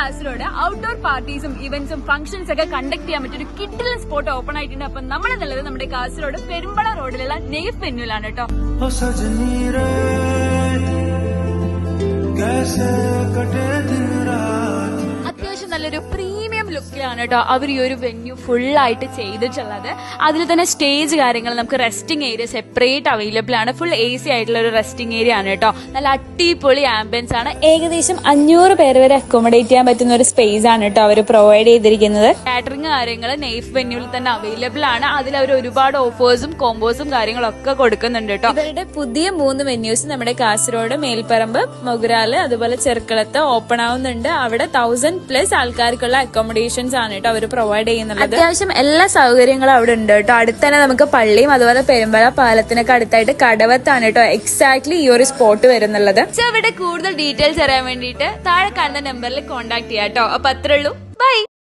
Kasaragod outdoor പാർട്ടീസും ഇവന്റ്സും functions ഒക്കെ conduct ചെയ്യാൻ പറ്റിയ ഒരു കിഡിലൻ സ്പോട്ട് ഓപ്പൺ ആയിട്ടുണ്ട്. അപ്പൊ നമ്മളെന്നുള്ളത് നമ്മുടെ കാസർഗോഡ് പെരുമ്പള റോഡിലുള്ള നെയ്ഫ് വെന്യൂലാണ് കേട്ടോ. അത്യാവശ്യം നല്ലൊരു പ്രീമിയം ലുക്കിലാണ് കേട്ടോ അവർ ഈ ഒരു വെന്യൂ ഫുൾ ആയിട്ട് ചെയ്തിട്ടുള്ളത്. അതിൽ തന്നെ സ്റ്റേജ് കാര്യങ്ങൾ നമുക്ക് റെസ്റ്റിംഗ് ഏരിയ സെപ്പറേറ്റ് അവൈലബിൾ ആണ്. ഫുൾ AC ആയിട്ടുള്ള ഒരു റെസ്റ്റിംഗ് ഏരിയ ആണ് കേട്ടോ. നല്ല അടിപൊളി ആംബിയൻസ് ആണ്. ഏകദേശം 500 പേര് വരെ അക്കോമഡേറ്റ് ചെയ്യാൻ പറ്റുന്ന ഒരു സ്പേസ് ആണ് കേട്ടോ അവർ പ്രൊവൈഡ് ചെയ്തിരിക്കുന്നത്. കാറ്ററിംഗ് കാര്യങ്ങൾ നെയ്ഫ് വെന്യൂവിൽ തന്നെ അവൈലബിൾ ആണ്. അതിൽ അവർ ഒരുപാട് ഓഫേഴ്സും കോംബോസും കാര്യങ്ങളൊക്കെ കൊടുക്കുന്നുണ്ട് കേട്ടോ. ഇവരുടെ പുതിയ 3 വെന്യൂസ് നമ്മുടെ കാസർഗോഡ്, മേൽപ്പറമ്പ്, മൊഗ്രാല്, അതുപോലെ ചെർക്കളത്ത് ഓപ്പൺ ആവുന്നുണ്ട്. അവിടെ 1000+ ആൾക്കാർക്കുള്ള അക്കോമഡേഷൻസ് ആണ് കേട്ടോ അവർ പ്രൊവൈഡ് ചെയ്യുന്നത്. അത്യാവശ്യം എല്ലാ സൗകര്യങ്ങളും അവിടെ ഉണ്ട് കേട്ടോ. അടുത്ത് തന്നെ നമുക്ക് പള്ളിയും അതുപോലെ പെരുമ്പള പാലത്തിനൊക്കെ അടുത്തായിട്ട് കടവത്താണ് കേട്ടോ എക്സാക്ട്ലി ഈ ഒരു സ്പോട്ട് വരുന്നുള്ളത്. ഇവിടെ കൂടുതൽ ഡീറ്റെയിൽസ് അറിയാൻ വേണ്ടിയിട്ട് താഴെ കാണുന്ന നമ്പറിൽ കോൺടാക്ട് ചെയ്യാം കേട്ടോ. അപ്പൊ അത്രേ ഉള്ളൂ.